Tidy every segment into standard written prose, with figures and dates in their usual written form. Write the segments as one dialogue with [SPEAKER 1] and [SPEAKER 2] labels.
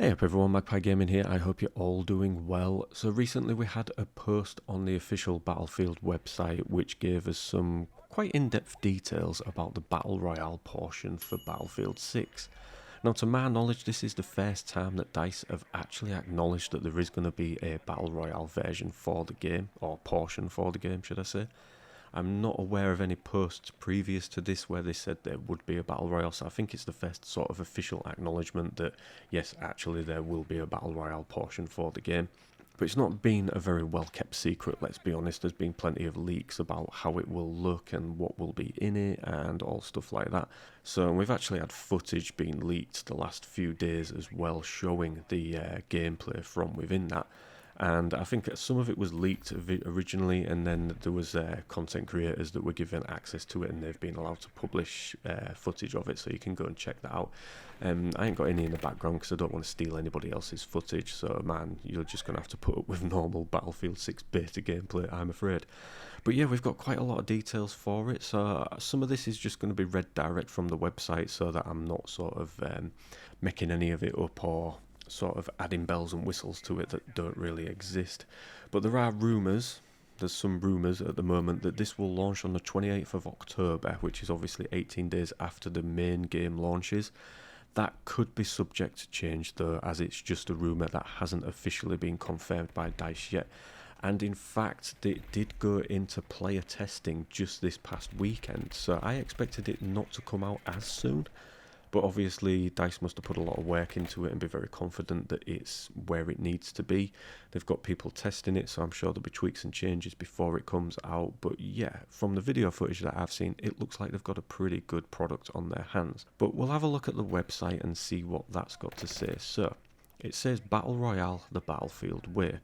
[SPEAKER 1] Hey up everyone, Magpie Gaming here. I hope you're all doing well. So recently we had a post on the official Battlefield website which gave us some quite in-depth details about the Battle Royale portion for Battlefield 6. Now to my knowledge this is the first time that DICE have actually acknowledged that there is going to be a Battle Royale version for the game, or portion for the game should I say. I'm not aware of any posts previous to this where they said there would be a Battle Royale, so I think it's the first sort of official acknowledgement that yes, actually there will be a Battle Royale portion for the game. But it's not been a very well kept secret, let's be honest. There's been plenty of leaks about how it will look and what will be in it and all stuff like that. So we've actually had footage being leaked the last few days as well, showing the gameplay from within that. And I think some of it was leaked originally, and then there was content creators that were given access to it, and they've been allowed to publish footage of it, so you can go and check that out. I ain't got any in the background because I don't want to steal anybody else's footage, so man, you're just going to have to put up with normal Battlefield 6 beta gameplay, I'm afraid. But yeah, we've got quite a lot of details for it, so some of this is just going to be read direct from the website so that I'm not sort of making any of it up or sort of adding bells and whistles to it that don't really exist. But there are rumours, there's some rumours at the moment that this will launch on the 28th of October, which is obviously 18 days after the main game launches. That could be subject to change though, as it's just a rumour that hasn't officially been confirmed by DICE yet. And in fact, it did go into player testing just this past weekend, so I expected it not to come out as soon. But obviously DICE must have put a lot of work into it and be very confident that it's where it needs to be. They've got people testing it, so I'm sure there'll be tweaks and changes before it comes out. But yeah, from the video footage that I've seen, it looks like they've got a pretty good product on their hands. But we'll have a look at the website and see what that's got to say. So, it says Battle Royale, the Battlefield way.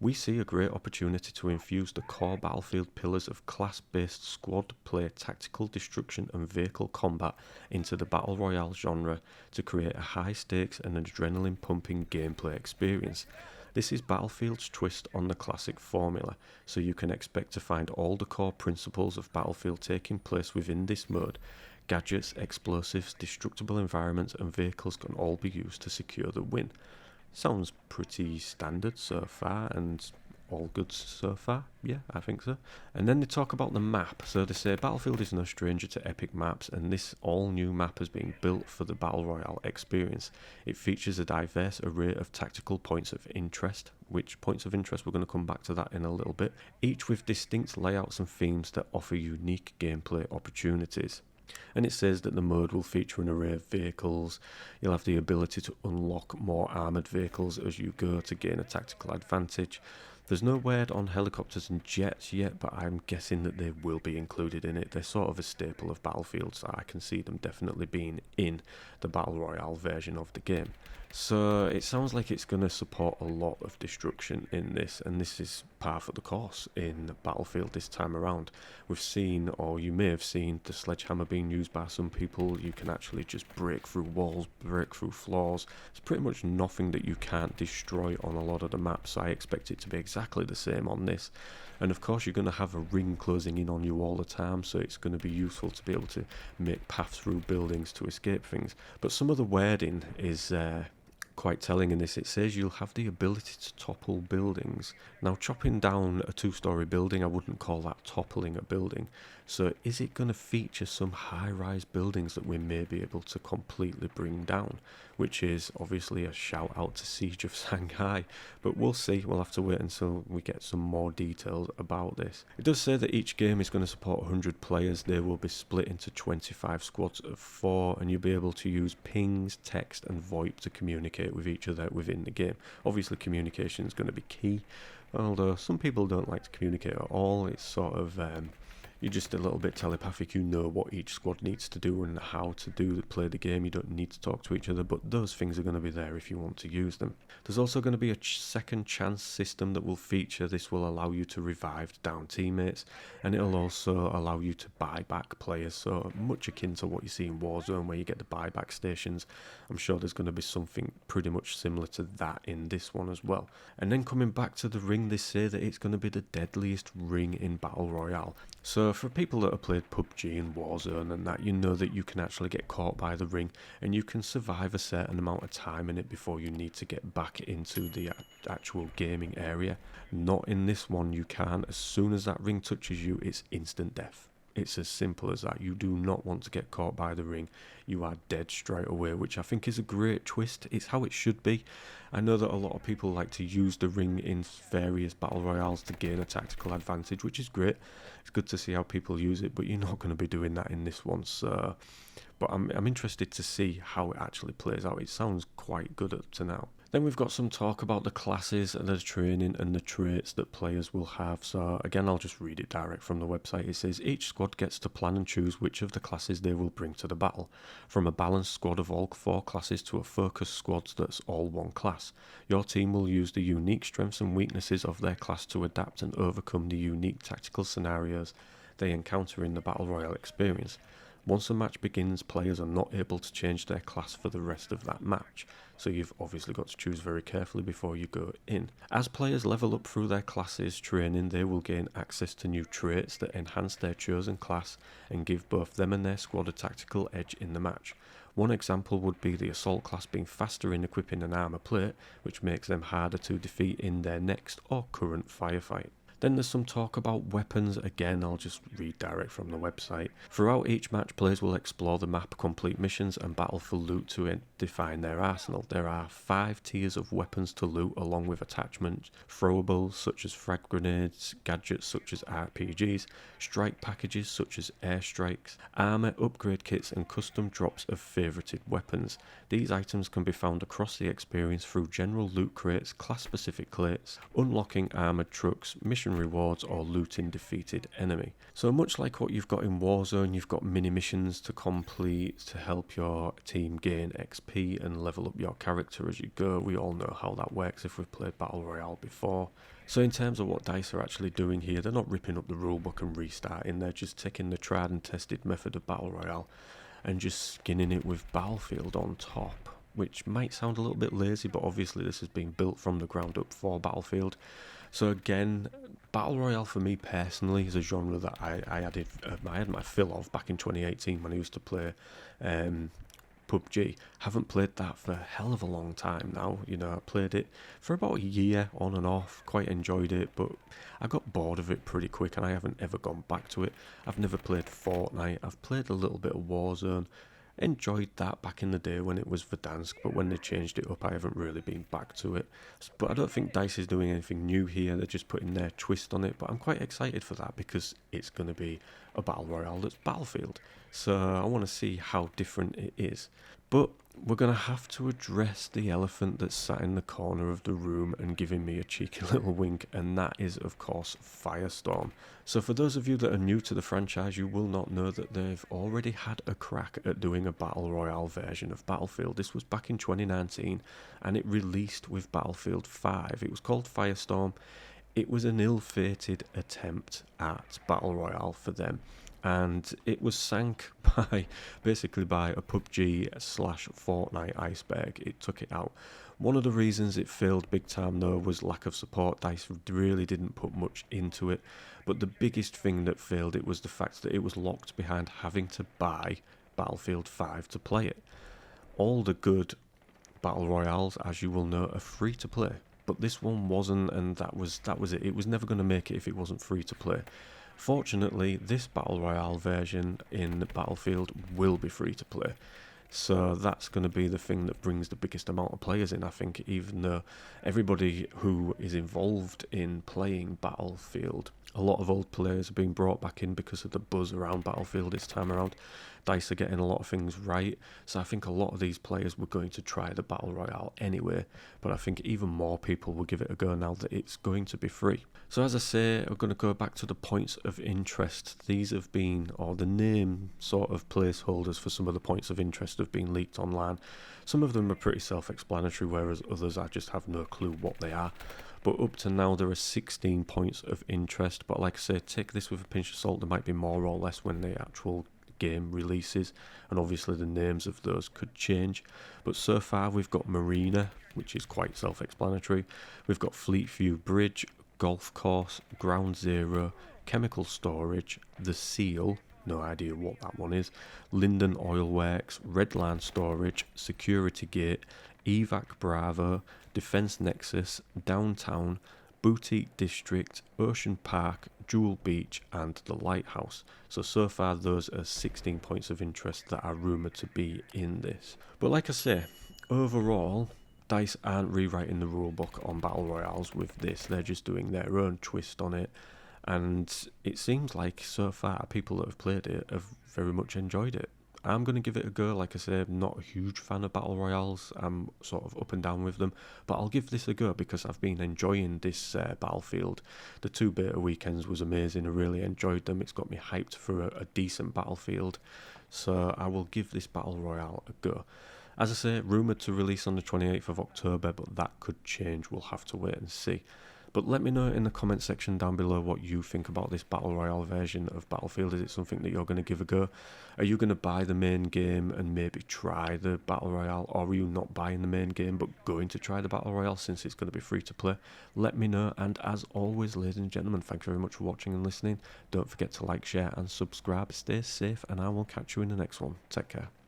[SPEAKER 1] We see a great opportunity to infuse the core Battlefield pillars of class-based squad play, tactical destruction and vehicle combat into the Battle Royale genre to create a high-stakes and adrenaline-pumping gameplay experience. This is Battlefield's twist on the classic formula, so you can expect to find all the core principles of Battlefield taking place within this mode. Gadgets, explosives, destructible environments and vehicles can all be used to secure the win. Sounds pretty standard so far and all good so far. Yeah, I think so. And then they talk about the map. So they say Battlefield is no stranger to epic maps, and this all new map has been built for the Battle Royale experience. It features a diverse array of tactical points of interest, which points of interest, we're going to come back to that in a little bit, each with distinct layouts and themes that offer unique gameplay opportunities. And it says that the mode will feature an array of vehicles. You'll have the ability to unlock more armoured vehicles as you go to gain a tactical advantage. There's no word on helicopters and jets yet, but I'm guessing that they will be included in it. They're sort of a staple of Battlefield, so I can see them definitely being in the Battle Royale version of the game. So it sounds like it's going to support a lot of destruction in this, and this is par for the course in Battlefield this time around. We've seen, or you may have seen, the sledgehammer being used by some people. You can actually just break through walls, break through floors. There's pretty much nothing that you can't destroy on a lot of the maps, so I expect it to be exactly the same on this. And of course you're going to have a ring closing in on you all the time, so it's going to be useful to be able to make paths through buildings to escape things. But some of the wording is quite telling in this. It says you'll have the ability to topple buildings. Now, chopping down a two-story building, I wouldn't call that toppling a building. So is it going to feature some high-rise buildings that we may be able to completely bring down? Which is obviously a shout out to Siege of Shanghai, but we'll see. We'll have to wait until we get some more details about this. It does say that each game is going to support 100 players. They will be split into 25 squads of 4, and you'll be able to use pings, text and VoIP to communicate with each other within the game. Obviously communication is going to be key, although some people don't like to communicate at all. It's sort of you're just a little bit telepathic. You know what each squad needs to do and how to play the game. You don't need to talk to each other, but those things are going to be there if you want to use them. There's also going to be a second chance system that will feature. This will allow you to revive down teammates, and it'll also allow you to buy back players, so much akin to what you see in Warzone where you get the buyback stations. I'm sure there's going to be something pretty much similar to that in this one as well. And then coming back to the ring, they say that it's going to be the deadliest ring in Battle Royale. So So for people that have played PUBG and Warzone and that, you know that you can actually get caught by the ring and you can survive a certain amount of time in it before you need to get back into the actual gaming area. Not in this one, you can. As soon as that ring touches you, it's instant death. It's as simple as that. You do not want to get caught by the ring. You are dead straight away, which I think is a great twist. It's how it should be. I know that a lot of people like to use the ring in various battle royales to gain a tactical advantage, which is great. It's good to see how people use it, but you're not going to be doing that in this one. So, but I'm interested to see how it actually plays out. It sounds quite good up to now. Then we've got some talk about the classes and the training and the traits that players will have. So again, I'll just read it direct from the website. It says, each squad gets to plan and choose which of the classes they will bring to the battle. From a balanced squad of all 4 classes to a focused squad that's all one class. Your team will use the unique strengths and weaknesses of their class to adapt and overcome the unique tactical scenarios they encounter in the Battle Royale experience. Once a match begins, players are not able to change their class for the rest of that match, so you've obviously got to choose very carefully before you go in. As players level up through their classes training, they will gain access to new traits that enhance their chosen class and give both them and their squad a tactical edge in the match. One example would be the assault class being faster in equipping an armor plate, which makes them harder to defeat in their next or current firefight. Then there's some talk about weapons. Again, I'll just read direct from the website. Throughout each match, players will explore the map, complete missions and battle for loot to define their arsenal. There are 5 tiers of weapons to loot along with attachments, throwables such as frag grenades, gadgets such as RPGs, strike packages such as airstrikes, armour, upgrade kits and custom drops of favoured weapons. These items can be found across the experience through general loot crates, class-specific crates, unlocking armoured trucks, mission rewards or looting defeated enemy. So much like what you've got in Warzone, you've got mini missions to complete to help your team gain XP and level up your character as you go. We all know how that works if we've played Battle Royale before. So in terms of what DICE are actually doing here, they're not ripping up the rulebook and restarting, they're just taking the tried and tested method of Battle Royale and just skinning it with Battlefield on top, which might sound a little bit lazy, but obviously this has been built from the ground up for Battlefield. So again, Battle Royale for me personally is a genre that I had my fill of back in 2018 when I used to play PUBG. Haven't played that for a hell of a long time now. You know, I played it for about a year on and off, quite enjoyed it, but I got bored of it pretty quick and I haven't ever gone back to it. I've never played Fortnite, I've played a little bit of Warzone. Enjoyed that back in the day when it was Verdansk, but when they changed it up I haven't really been back to it. But I don't think DICE is doing anything new here, they're just putting their twist on it, but I'm quite excited for that because it's going to be a Battle Royale that's Battlefield. So I want to see how different it is. But we're going to have to address the elephant that's sat in the corner of the room and giving me a cheeky little wink, and that is of course Firestorm. So for those of you that are new to the franchise, you will not know that they've already had a crack at doing a Battle Royale version of Battlefield. This was back in 2019 and it released with Battlefield 5. It was called Firestorm. It was an ill-fated attempt at Battle Royale for them, and it was sank basically by a PUBG/Fortnite iceberg. It took it out. One of the reasons it failed big time though was lack of support. DICE really didn't put much into it, but the biggest thing that failed it was the fact that it was locked behind having to buy Battlefield 5 to play it. All the good Battle Royales, as you will know, are free to play, but this one wasn't, and that was it. It was never going to make it if it wasn't free to play. Fortunately, this Battle Royale version in Battlefield will be free to play. So that's going to be the thing that brings the biggest amount of players in, I think, even though everybody who is involved in playing Battlefield, a lot of old players are being brought back in because of the buzz around Battlefield this time around. DICE are getting a lot of things right, so I think a lot of these players were going to try the Battle Royale anyway, but I think even more people will give it a go now that it's going to be free. So as I say, we're going to go back to the points of interest. These have been, or the name sort of placeholders for some of the points of interest have been leaked online. Some of them are pretty self-explanatory, whereas others I just have no clue what they are. But up to now there are 16 points of interest, but like I say, take this with a pinch of salt. There might be more or less when the actual game releases, and obviously the names of those could change. But so far we've got Marina, which is quite self-explanatory. We've got Fleet View Bridge, Golf Course, Ground Zero, Chemical Storage, The Seal, no idea what that one is, Linden Oil Works, Redline Storage, Security Gate, Evac Bravo, Defence Nexus, Downtown, Boutique District, Ocean Park, Jewel Beach, and the Lighthouse. So far those are 16 points of interest that are rumoured to be in this. But like I say, overall, DICE aren't rewriting the rulebook on Battle Royales with this, they're just doing their own twist on it. And it seems like so far people that have played it have very much enjoyed it. I'm going to give it a go. Like I say, I'm not a huge fan of Battle Royales. I'm sort of up and down with them. But I'll give this a go because I've been enjoying this Battlefield. The 2 beta weekends was amazing. I really enjoyed them. It's got me hyped for a decent Battlefield. So I will give this Battle Royale a go. As I say, rumoured to release on the 28th of October, but that could change. We'll have to wait and see. But let me know in the comment section down below what you think about this Battle Royale version of Battlefield. Is it something that you're going to give a go? Are you going to buy the main game and maybe try the Battle Royale? Or are you not buying the main game but going to try the Battle Royale since it's going to be free to play? Let me know. And as always, ladies and gentlemen, thank you very much for watching and listening. Don't forget to like, share and subscribe. Stay safe and I will catch you in the next one. Take care.